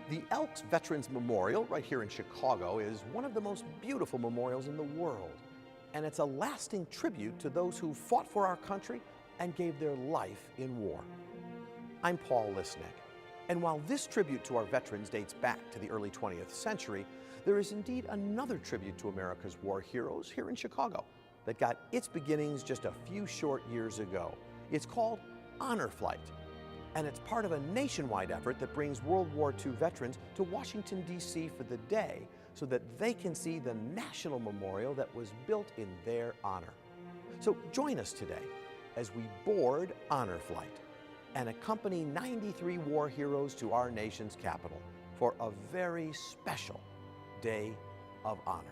The Elks Veterans Memorial right here in Chicago is one of the most beautiful memorials in the world. And it's a lasting tribute to those who fought for our country and gave their life in war. I'm Paul Lisnick. And while this tribute to our veterans dates back to the early 20th century, there is indeed another tribute to America's war heroes here in Chicago that got its beginnings just a few short years ago. It's called Honor Flight. And it's part of a nationwide effort that brings World War II veterans to Washington, D.C. for the day so that they can see the national memorial that was built in their honor. So join us today as we board Honor Flight and accompany 93 war heroes to our nation's capital for a very special day of honor.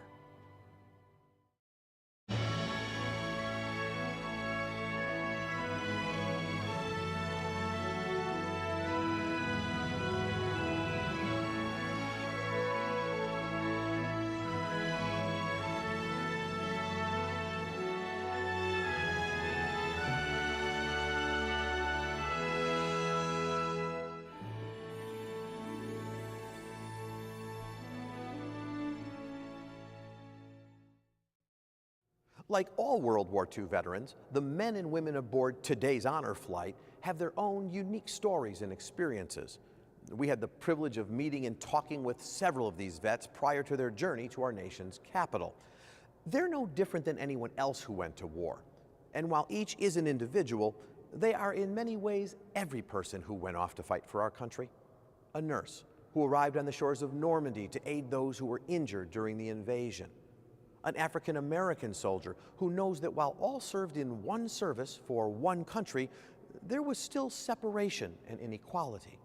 Like all World War II veterans, the men and women aboard today's Honor Flight have their own unique stories and experiences. We had the privilege of meeting and talking with several of these vets prior to their journey to our nation's capital. They're no different than anyone else who went to war. And while each is an individual, they are in many ways every person who went off to fight for our country. A nurse who arrived on the shores of Normandy to aid those who were injured during the invasion. An African-American soldier who knows that while all served in one service for one country, there was still separation and inequality.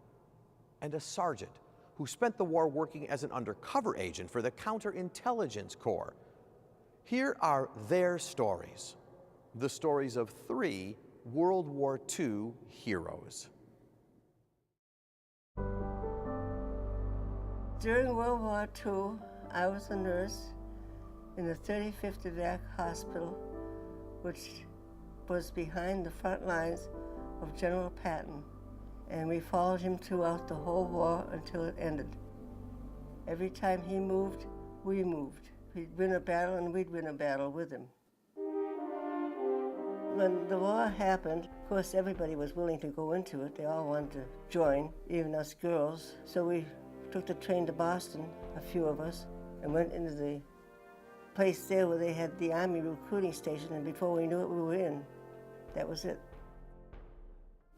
And a sergeant who spent the war working as an undercover agent for the Counterintelligence Corps. Here are their stories, the stories of 3 World War II heroes. During World War II, I was a nurse in the 35th Iraq Hospital, which was behind the front lines of General Patton. And we followed him throughout the whole war until it ended. Every time he moved, we moved. He'd win a battle and we'd win a battle with him. When the war happened, of course, everybody was willing to go into it. They all wanted to join, even us girls. So we took the train to Boston, a few of us, and went into the place there where they had the Army recruiting station, and before we knew it, we were in. That was it.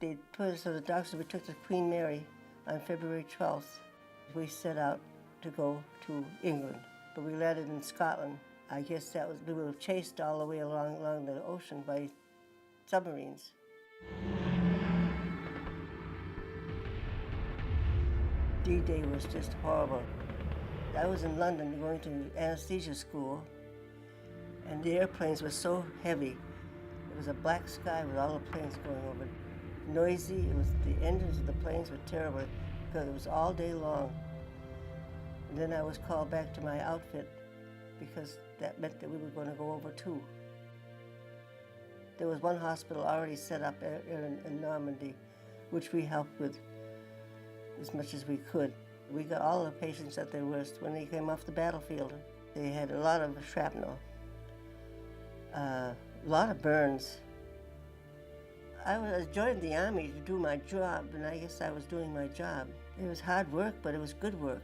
They put us on the docks, and we took the Queen Mary on February 12th. We set out to go to England, but we landed in Scotland. I guess that was, we were chased all the way along the ocean by submarines. D-Day was just horrible. I was in London going to anesthesia school, and the airplanes were so heavy. It was a black sky with all the planes going over. Noisy, the engines of the planes were terrible because it was all day long. And then I was called back to my outfit because that meant that we were going to go over too. There was one hospital already set up in Normandy, which we helped with as much as we could. We got all the patients at their worst when they came off the battlefield. They had a lot of shrapnel, a lot of burns. I joined the Army to do my job, and I guess I was doing my job. It was hard work, but it was good work.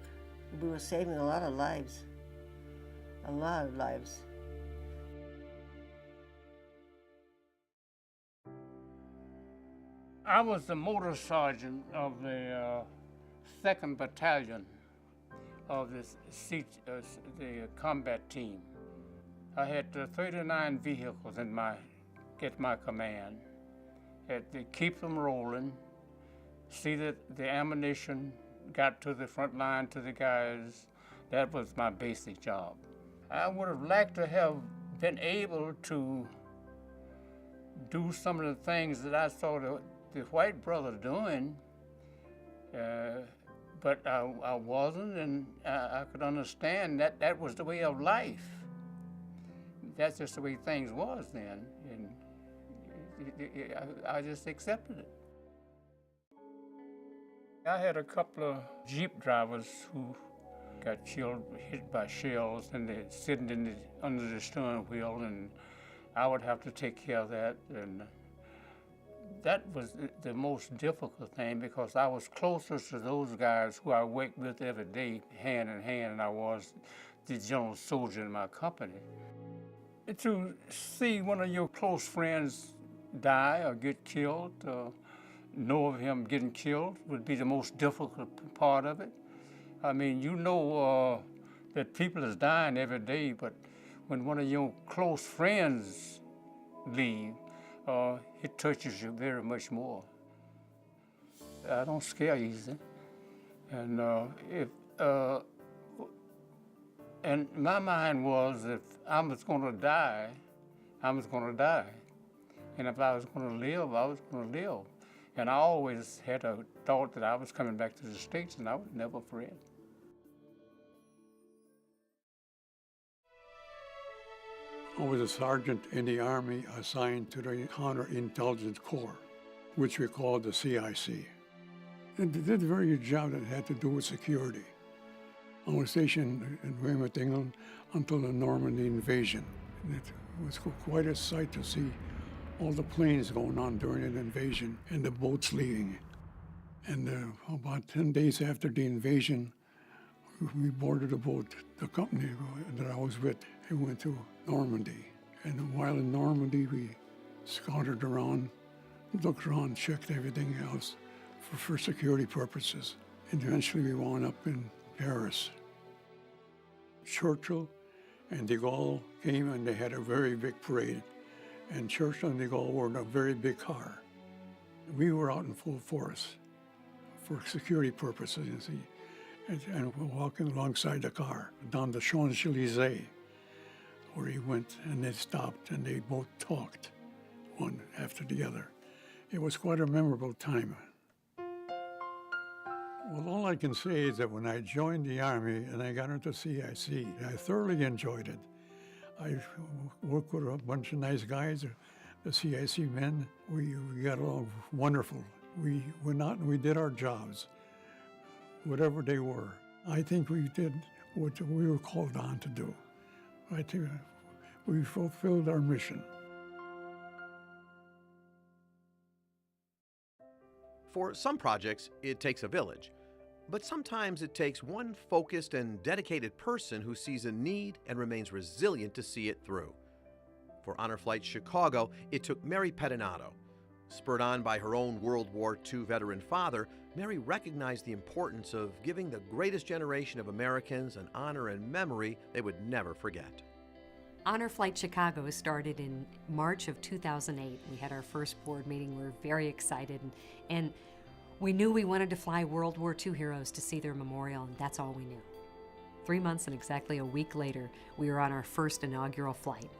We were saving a lot of lives, a lot of lives. I was the motor sergeant of the 2nd Battalion of the combat team. I had 39 vehicles in my command. Had to keep them rolling, see that the ammunition got to the front line to the guys. That was my basic job. I would have liked to have been able to do some of the things that I saw the white brother doing, but I wasn't, and I could understand that that was the way of life. That's just the way things was then, and I just accepted it. I had a couple of Jeep drivers who got killed, hit by shells, and they're sitting under the steering wheel, and I would have to take care of that. And that was the most difficult thing because I was closer to those guys who I worked with every day, hand in hand, than I was the general soldier in my company. To see one of your close friends die or get killed, know of him getting killed would be the most difficult part of it. I mean, you know that people is dying every day, but when one of your close friends leave, it touches you very much more. I don't scare easy, and and my mind was if I was going to die, I was going to die, and if I was going to live, I was going to live. And I always had a thought that I was coming back to the States, and I was never afraid. I was a sergeant in the Army assigned to the Counterintelligence Corps, which we called the CIC. And they did a very good job that had to do with security. I was stationed in Weymouth, England until the Normandy invasion. And it was quite a sight to see all the planes going on during an invasion and the boats leaving. And about 10 days after the invasion, we boarded a boat, the company that I was with, and went to Normandy. And while in Normandy, we scouted around, looked around, checked everything else for security purposes. And eventually we wound up in Paris. Churchill and de Gaulle came and they had a very big parade. And Churchill and de Gaulle were in a very big car. We were out in full force for security purposes, you see. And we're walking alongside the car down the Champs-Élysées, where he went and they stopped and they both talked, one after the other. It was quite a memorable time. Well, all I can say is that when I joined the Army and I got into CIC, I thoroughly enjoyed it. I worked with a bunch of nice guys, the CIC men. We got along wonderful. We went out and we did our jobs, whatever they were. I think we did what we were called on to do. I think we fulfilled our mission. For some projects, it takes a village. But sometimes it takes one focused and dedicated person who sees a need and remains resilient to see it through. For Honor Flight Chicago, it took Mary Pettinato. Spurred on by her own World War II veteran father, Mary recognized the importance of giving the greatest generation of Americans an honor and memory they would never forget. Honor Flight Chicago started in March of 2008. We had our first board meeting. We were very excited, and we knew we wanted to fly World War II heroes to see their memorial, and that's all we knew. 3 months and exactly a week later, we were on our first inaugural flight.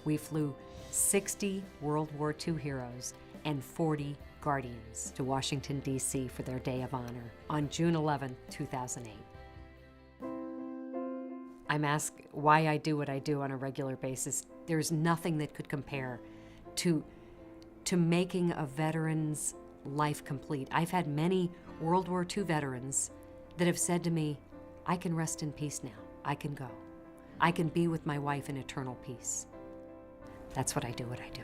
We flew 60 World War II heroes and 40 Guardians to Washington, D.C. for their Day of Honor on June 11, 2008. I'm asked why I do what I do on a regular basis. There's nothing that could compare to making a veteran's life complete. I've had many World War II veterans that have said to me, I can rest in peace now. I can go. I can be with my wife in eternal peace. That's what I do, what I do.